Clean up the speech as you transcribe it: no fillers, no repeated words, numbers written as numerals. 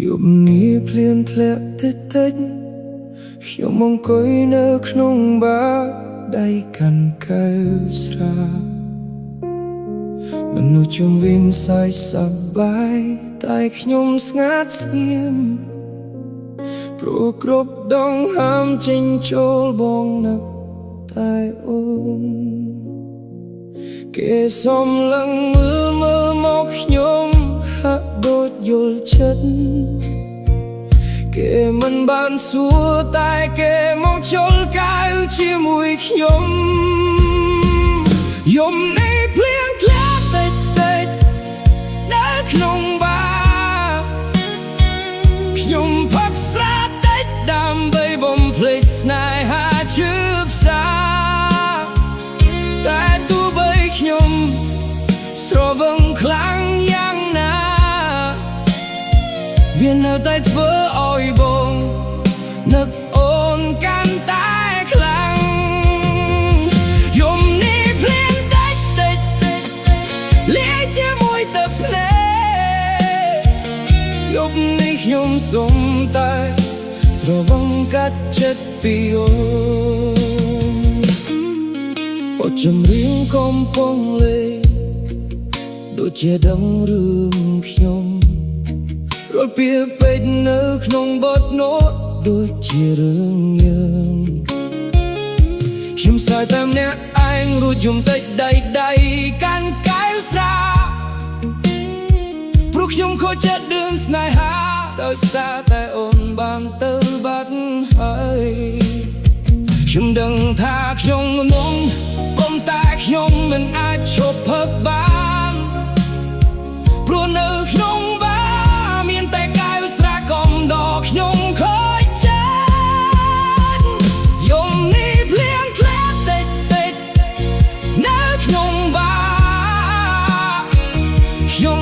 យប់នេះភ្លៀងធ្លាក់តិចតិចខ្ញុំអង្គុយនៅក្នុងបារដៃកាន់កែវស្រាមនុស្សជុំវិញសើចសប្បាយតែខ្ញុំស្ងាត់ស្ងៀមព្រោះគ្រប់ដងហាមចេញចូលបងនឹកតែអូនគេសំឡឹងមើលមកខ្ញុំហាក់ដូចយល់ចិត្តគេមិនបានសួរតែគេមកជល់កៅជាមួយខ្ញុំយំនេះភ្លៀងធ្លាក់តិចតិចនៅក្នុងបារខ្ញុំផឹកស្រាតិចដើម្បីបំភ្លេចស្នេហាជឿផ្សាតែទោះបីខ្ញុំស្រវឹងខ្លាំងយ៉ាងណាវានៅតែធ្វើឲ្យបងនឹកអូនកាន់តែខ្លាំងយំនេះភ្លៀងតិចតិចលាយជាមួយទឹកភ្នែកយប់នេះខ្ញុំសុំតែស្រវឹងកាត់ចិត្តពីអូនបទចម្រៀងកំពុងលេងដូចជាដឹងរឿងខ្ញុំរលពីពេកនៅក្នុងបទនោះដូចជារឿងយើងខ្ញុំសើចតែម្នាក់ឯងរួចយំតិចដៃកាន់កែវស្រាព្រោះខ្ញុំខូចចិត្តរឿងស្នេហាដោយសារតែអូនបានទៅបាត់ហើយខ្ញុំដឹងថាខ្ញុំងងប៉ុន្តែខ្ញុំមិនអាចឈប់ផឹកបានព្រោះនៅក្នុងបារមានតែកែវស្រាកំដរខ្ញុំខូចចិត្តយំនេះភ្លៀងធ្លាក់តិចតិចនៅក្នុងបារខ្ញុំ